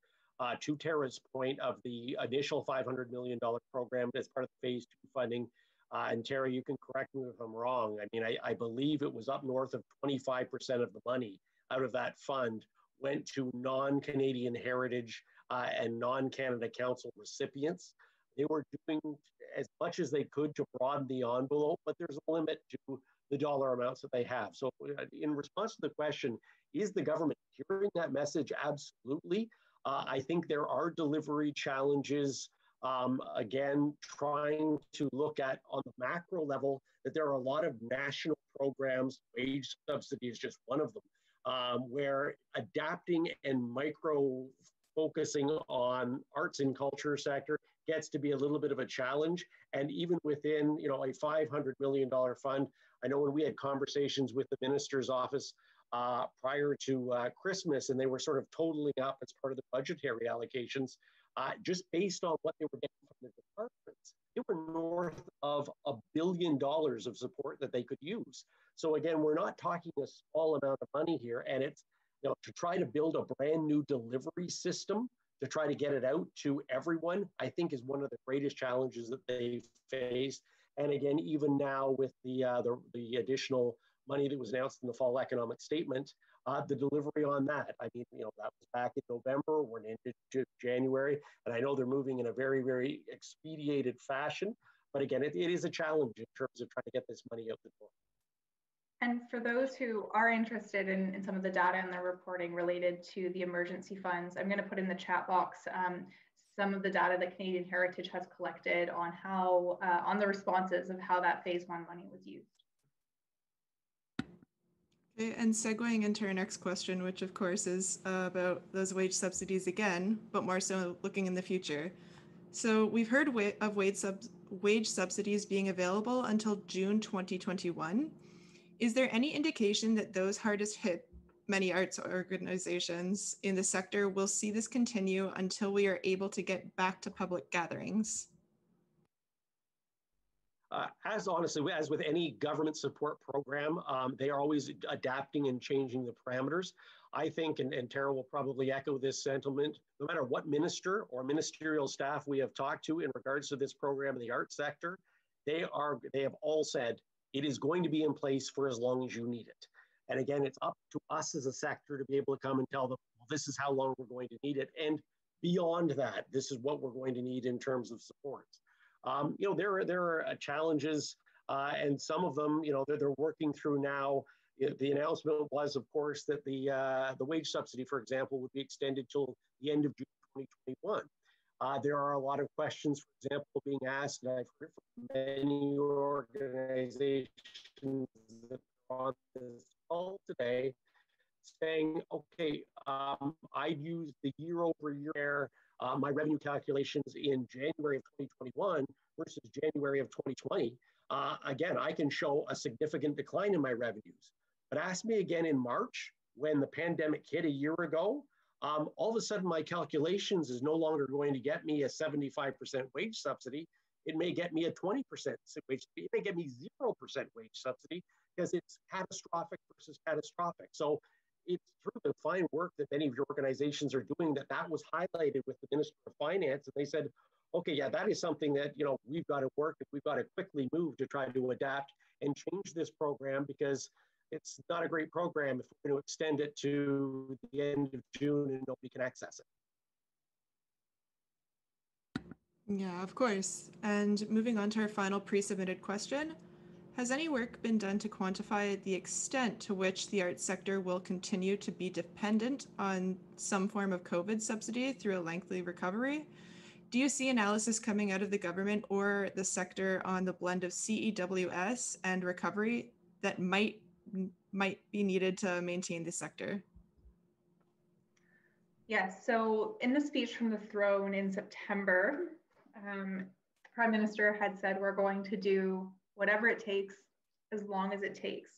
To Tara's point of the initial $500 million program as part of the phase 2 funding, and Tara, you can correct me if I'm wrong. I mean, I believe it was up north of 25% of the money out of that fund went to non-Canadian Heritage and non-Canada Council recipients. They were doing as much as they could to broaden the envelope, but there's a limit to the dollar amounts that they have. So in response to the question, is the government hearing that message? Absolutely. I think there are delivery challenges. Again, trying to look at on the macro level that there are a lot of national programs, wage subsidy is just one of them, where adapting and micro focusing on arts and culture sector gets to be a little bit of a challenge. And even within, a $500 million fund, I know when we had conversations with the minister's office prior to Christmas, and they were sort of totaling up as part of the budgetary allocations, just based on what they were getting from the departments, they were north of $1 billion of support that they could use. So again, we're not talking a small amount of money here, and it's to try to build a brand new delivery system to try to get it out to everyone, I think is one of the greatest challenges that they face. And again, even now with the additional money that was announced in the fall economic statement, the delivery on that. I mean, that was back in November, we're into January, and I know they're moving in a very, very expedited fashion. But again, it is a challenge in terms of trying to get this money out the door. And for those who are interested in some of the data and the reporting related to the emergency funds, I'm going to put in the chat box some of the data that Canadian Heritage has collected on how on the responses of how that phase 1 money was used. Okay, and segueing into our next question, which of course is about those wage subsidies again, but more so looking in the future. So we've heard of wage subsidies being available until June 2021. Is there any indication that those hardest hit many arts organizations in the sector will see this continue until we are able to get back to public gatherings? As with any government support program, they are always adapting and changing the parameters. I think, and Tara will probably echo this sentiment, no matter what minister or ministerial staff we have talked to in regards to this program in the arts sector, they have all said it is going to be in place for as long as you need it. And again, it's up to us as a sector to be able to come and tell them, well, this is how long we're going to need it. And beyond that, this is what we're going to need in terms of supports. There are challenges, and some of them, they're working through now. The announcement was, of course, that the wage subsidy, for example, would be extended till the end of June 2021. There are a lot of questions, for example, being asked, and I've heard from many organizations that are on this call today, saying, okay, I've used the year-over-year my revenue calculations in January of 2021 versus January of 2020. Again, I can show a significant decline in my revenues. But ask me again in March, when the pandemic hit a year ago, all of a sudden my calculations is no longer going to get me a 75% wage subsidy. It may get me a 20% wage, it may get me 0% wage subsidy because it's catastrophic versus catastrophic. So it's through the fine work that many of your organizations are doing that was highlighted with the Minister of Finance. And they said, okay, yeah, that is something that, we've got to work, we've got to quickly move to try to adapt and change this program because it's not a great program if we're going to extend it to the end of June and nobody can access it. Yeah, of course. And moving on to our final pre-submitted question, has any work been done to quantify the extent to which the arts sector will continue to be dependent on some form of COVID subsidy through a lengthy recovery? Do you see analysis coming out of the government or the sector on the blend of CEWS and recovery that might be needed to maintain the sector? Yes, so in the speech from the throne in September, the Prime Minister had said we're going to do whatever it takes as long as it takes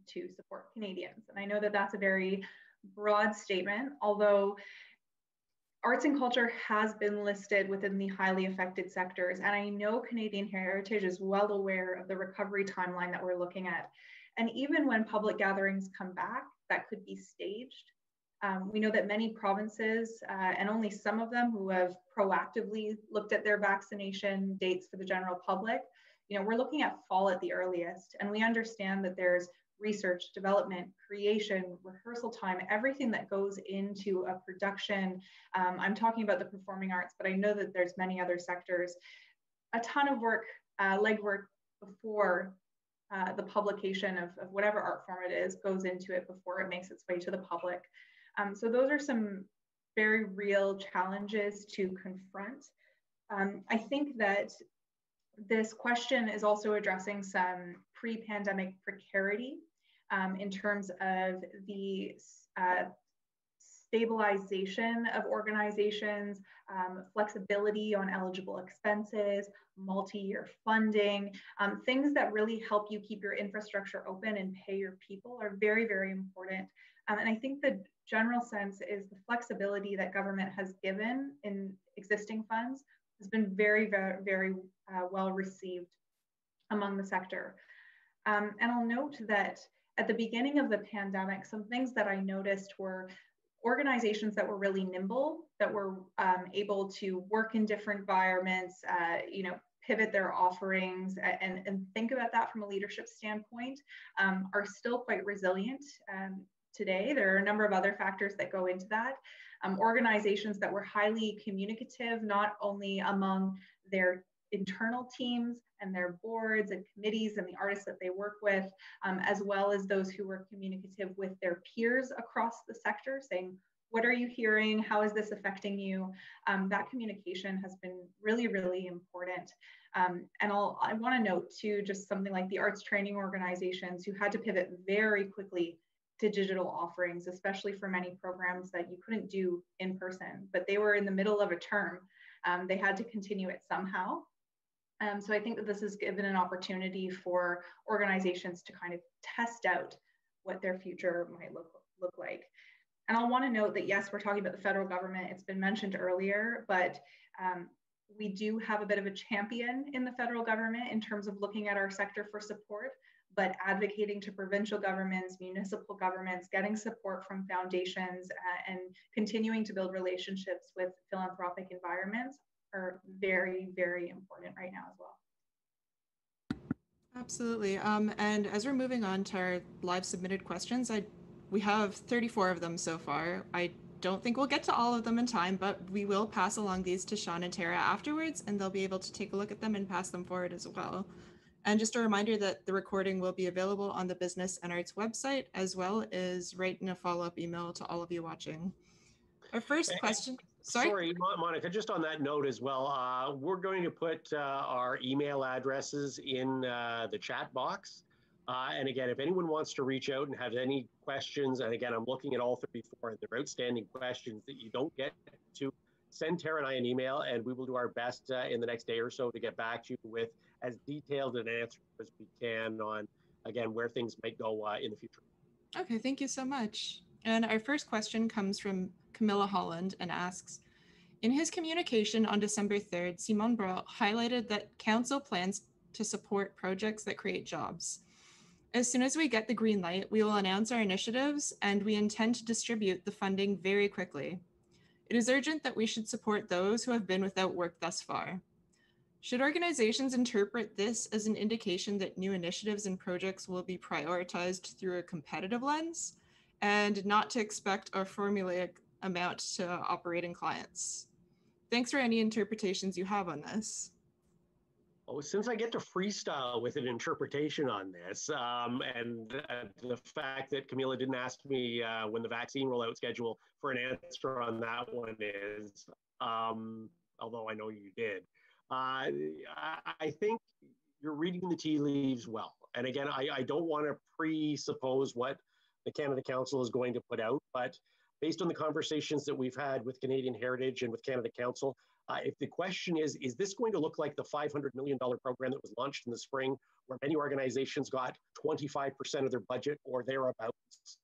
to support Canadians. And I know that that's a very broad statement, although arts and culture has been listed within the highly affected sectors. And I know Canadian Heritage is well aware of the recovery timeline that we're looking at. And even when public gatherings come back, that could be staged. We know that many provinces, and only some of them who have proactively looked at their vaccination dates for the general public, we're looking at fall at the earliest. And we understand that there's research, development, creation, rehearsal time, everything that goes into a production. I'm talking about the performing arts, but I know that there's many other sectors. A ton of work, legwork before the publication of whatever art form it is goes into it before it makes its way to the public. So those are some very real challenges to confront. I think that this question is also addressing some pre-pandemic precarity in terms of the stabilization of organizations, flexibility on eligible expenses, multi-year funding, things that really help you keep your infrastructure open and pay your people are very, very important. And I think the general sense is the flexibility that government has given in existing funds has been very, very, very well received among the sector. And I'll note that at the beginning of the pandemic, some things that I noticed were organizations that were really nimble, that were able to work in different environments, pivot their offerings and think about that from a leadership standpoint, are still quite resilient today. There are a number of other factors that go into that. Organizations that were highly communicative, not only among their internal teams and their boards and committees and the artists that they work with, as well as those who were communicative with their peers across the sector, saying, what are you hearing? How is this affecting you? That communication has been really, really important. And I want to note too, just something like the arts training organizations who had to pivot very quickly to digital offerings, especially for many programs that you couldn't do in person, but they were in the middle of a term. They had to continue it somehow. So I think that this has given an opportunity for organizations to kind of test out what their future might look like. And I'll want to note that, yes, we're talking about the federal government. It's been mentioned earlier, but we do have a bit of a champion in the federal government in terms of looking at our sector for support, but advocating to provincial governments, municipal governments, getting support from foundations, and continuing to build relationships with philanthropic environments are very, very important right now as well. Absolutely. And as we're moving on to our live submitted questions, we have 34 of them so far. I don't think we'll get to all of them in time, but we will pass along these to Sean and Tara afterwards, and they'll be able to take a look at them and pass them forward as well. And just a reminder that the recording will be available on the Business and Arts website, as well as write in a follow-up email to all of you watching. Our first question. Sorry, Monica, just on that note as well, we're going to put our email addresses in the chat box. And again, if anyone wants to reach out and have any questions, and again, I'm looking at all 34, and they're outstanding questions that you don't get to, send Tara and I an email, and we will do our best in the next day or so to get back to you with as detailed an answer as we can on, again, where things might go in the future. Okay, thank you so much. And our first question comes from Camilla Holland and asks, in his communication on December 3rd, Simon Brault highlighted that council plans to support projects that create jobs. As soon as we get the green light, we will announce our initiatives, and we intend to distribute the funding very quickly. It is urgent that we should support those who have been without work thus far. Should organizations interpret this as an indication that new initiatives and projects will be prioritized through a competitive lens and not to expect a formulaic amount to operating clients? Thanks for any interpretations you have on this. Oh, since I get to freestyle with an interpretation on this, and the fact that Camilla didn't ask me when the vaccine rollout schedule for an answer on that one is, although I know you did, I think you're reading the tea leaves well. And again, I don't want to presuppose what the Canada Council is going to put out, but based on the conversations that we've had with Canadian Heritage and with Canada Council, if the question is this going to look like the $500 million program that was launched in the spring, where many organizations got 25% of their budget or thereabouts?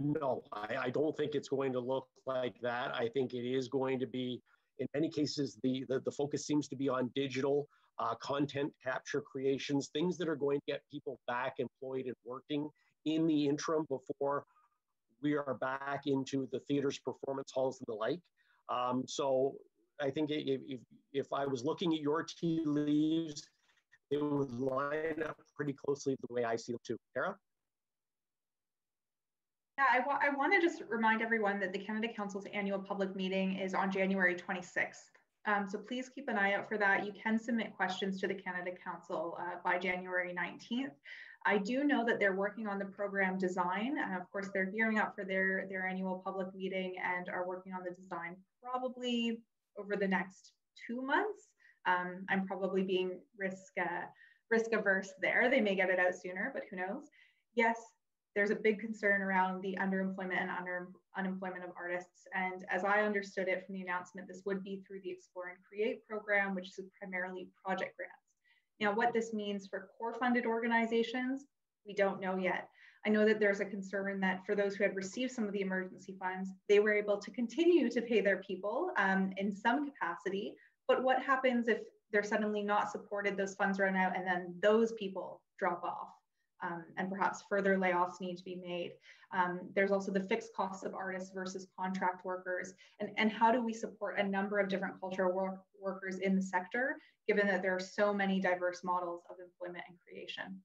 No, I don't think it's going to look like that. I think it is going to be, in many cases, the focus seems to be on digital content capture creations, things that are going to get people back employed and working in the interim before we are back into the theaters, performance halls, and the like. So I think if I was looking at your tea leaves, it would line up pretty closely the way I see them too. Tara? Yeah, I want to just remind everyone that the Canada Council's annual public meeting is on January 26th. So please keep an eye out for that. You can submit questions to the Canada Council by January 19th. I do know that they're working on the program design. Of course, they're gearing up for their annual public meeting and are working on the design probably over the next 2 months. I'm probably being risk averse there. They may get it out sooner, but who knows? Yes, there's a big concern around the underemployment and unemployment of artists. And as I understood it from the announcement, this would be through the Explore and Create program, which is primarily project grants. Now, what this means for core funded organizations, we don't know yet. I know that there's a concern that for those who had received some of the emergency funds, they were able to continue to pay their people in some capacity. But what happens if they're suddenly not supported, those funds run out, and then those people drop off. And perhaps further layoffs need to be made. There's also the fixed costs of artists versus contract workers, and how do we support a number of different cultural workers in the sector, given that there are so many diverse models of employment and creation.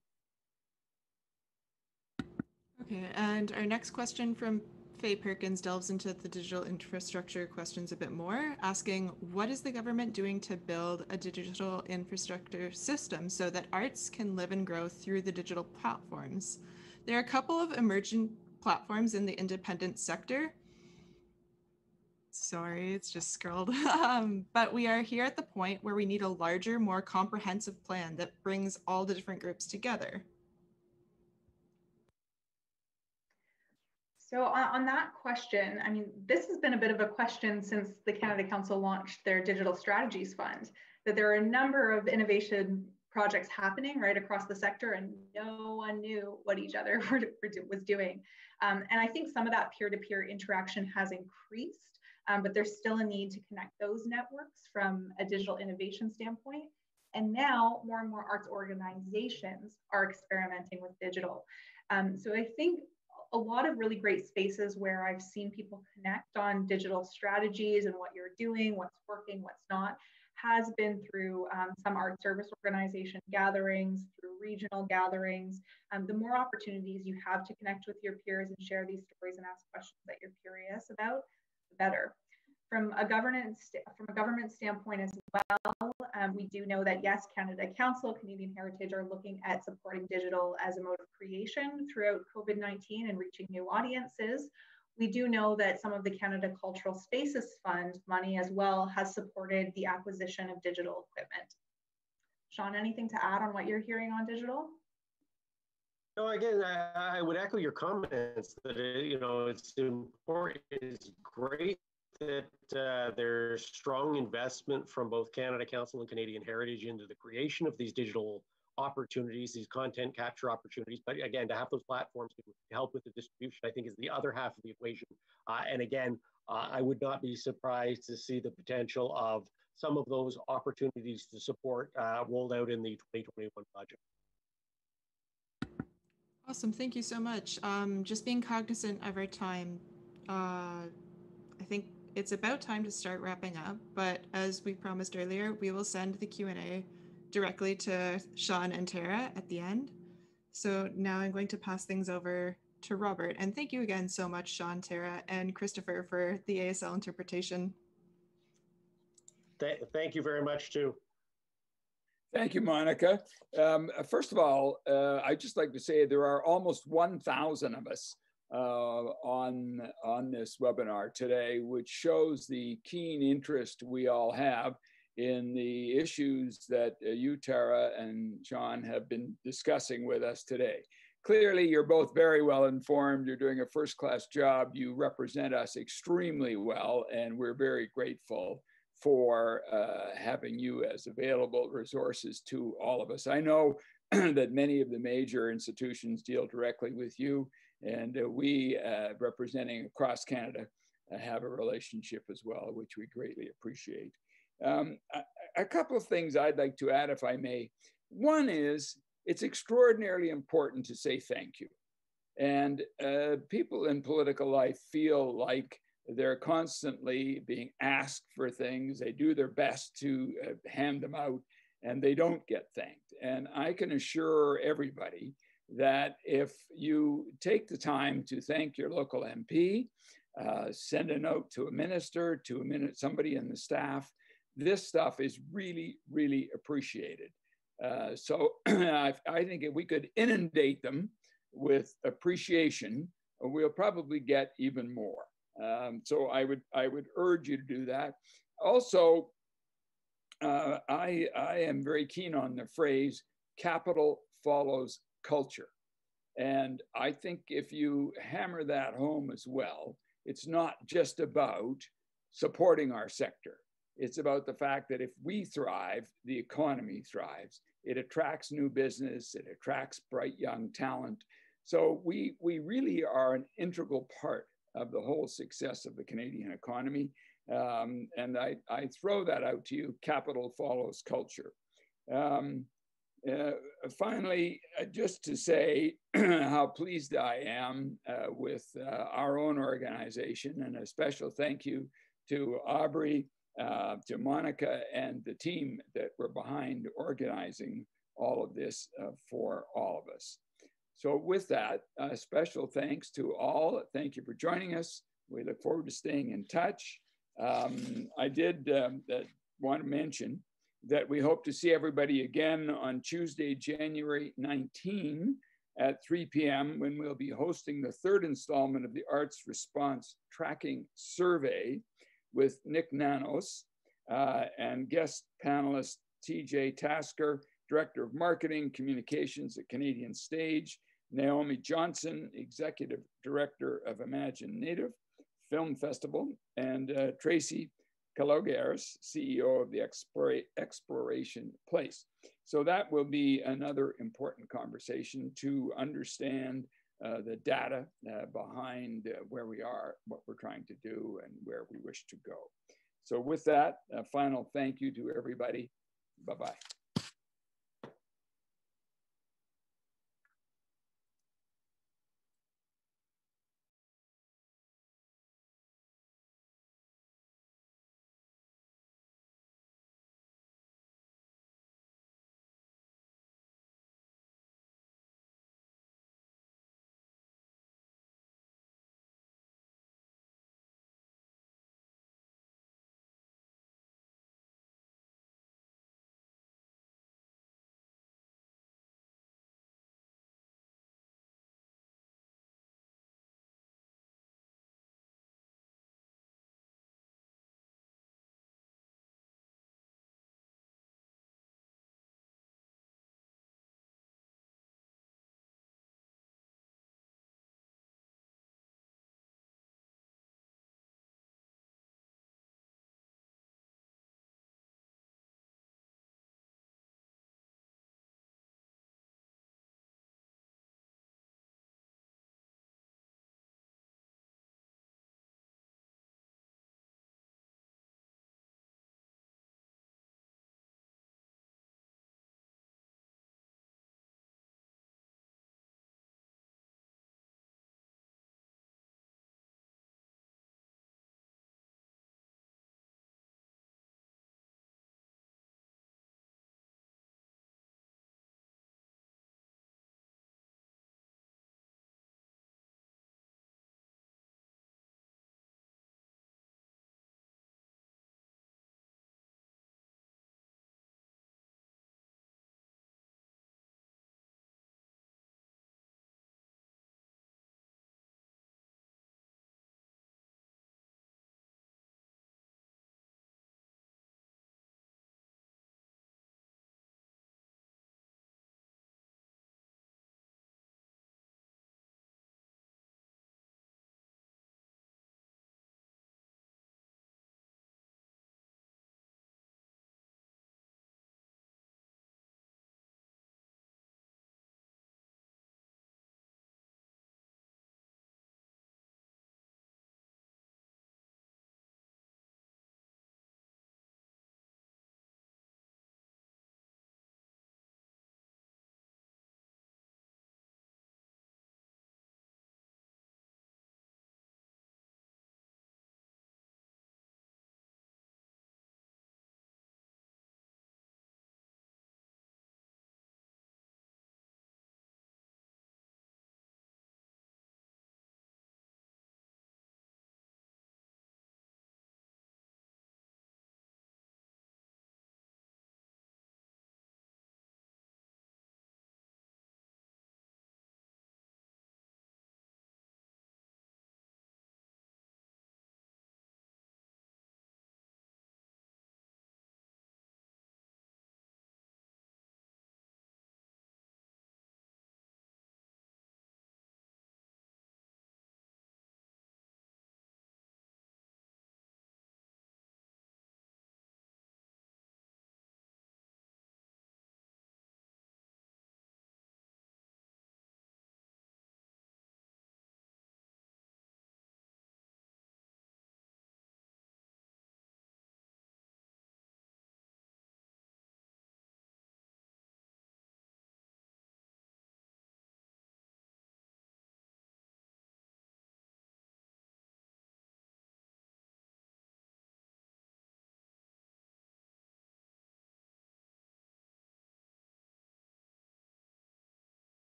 Okay, and our next question from Faye Perkins delves into the digital infrastructure questions a bit more, asking, what is the government doing to build a digital infrastructure system so that arts can live and grow through the digital platforms? There are a couple of emergent platforms in the independent sector. Sorry, it's just scrolled. But we are here at the point where we need a larger, more comprehensive plan that brings all the different groups together. So on that question, I mean, this has been a bit of a question since the Canada Council launched their Digital Strategies Fund, that there are a number of innovation projects happening right across the sector, and no one knew what each other was doing. And I think some of that peer-to-peer interaction has increased, but there's still a need to connect those networks from a digital innovation standpoint. And now more and more arts organizations are experimenting with digital. So I think a lot of really great spaces where I've seen people connect on digital strategies and what you're doing, what's working, what's not, has been through some art service organization gatherings, through regional gatherings. The more opportunities you have to connect with your peers and share these stories and ask questions that you're curious about, the better. From a government standpoint as well, we do know that yes, Canada Council, Canadian Heritage are looking at supporting digital as a mode of creation throughout COVID-19 and reaching new audiences. We do know that some of the Canada Cultural Spaces Fund money as well has supported the acquisition of digital equipment. Sean, anything to add on what you're hearing on digital? No, again, I would echo your comments that it's important. It's great that there's strong investment from both Canada Council and Canadian Heritage into the creation of these digital opportunities, these content capture opportunities. But again, to have those platforms to help with the distribution, I think is the other half of the equation. And again, I would not be surprised to see the potential of some of those opportunities to support rolled out in the 2021 budget. Awesome, thank you so much. Just being cognizant of our time, I think it's about time to start wrapping up, but as we promised earlier, we will send the Q&A directly to Sean and Tara at the end. So now I'm going to pass things over to Robert. And thank you again so much, Sean, Tara, and Christopher for the ASL interpretation. Thank you very much, too. Thank you, Monica. First of all, I'd just like to say there are almost 1,000 of us on this webinar today, which shows the keen interest we all have in the issues that you, Tara, and Sean have been discussing with us today. Clearly, you're both very well informed. You're doing a first-class job. You represent us extremely well, and we're very grateful for having you as available resources to all of us. I know that many of the major institutions deal directly with you, and we, representing across Canada, have a relationship as well, which we greatly appreciate. A couple of things I'd like to add, if I may. One is, it's extraordinarily important to say thank you. And people in political life feel like they're constantly being asked for things. They do their best to hand them out, and they don't get thanked. And I can assure everybody that if you take the time to thank your local MP, send a note to a minister, to somebody in the staff, this stuff is really, really appreciated. So I think if we could inundate them with appreciation, we'll probably get even more. So I would urge you to do that. Also, I am very keen on the phrase, capital follows culture. And I think if you hammer that home as well, it's not just about supporting our sector. It's about the fact that if we thrive, the economy thrives. It attracts new business, it attracts bright young talent. So we really are an integral part of the whole success of the Canadian economy. And I throw that out to you, capital follows culture. Finally, just to say how pleased I am with our own organization, and a special thank you to OBrien, to Monica, and the team that were behind organizing all of this for all of us. So with that, special thanks to all. Thank you for joining us. We look forward to staying in touch. I did want to mention that we hope to see everybody again on Tuesday, January 19 at 3 p.m. when we'll be hosting the third installment of the Arts Response Tracking Survey with Nick Nanos and guest panelist TJ Tasker, Director of Marketing Communications at Canadian Stage, Naomi Johnson, Executive Director of Imagine Native Film Festival, and Tracy Calogares, CEO of the Exploration Place. So that will be another important conversation to understand the data behind where we are, what we're trying to do, and where we wish to go. So with that, a final thank you to everybody. Bye-bye.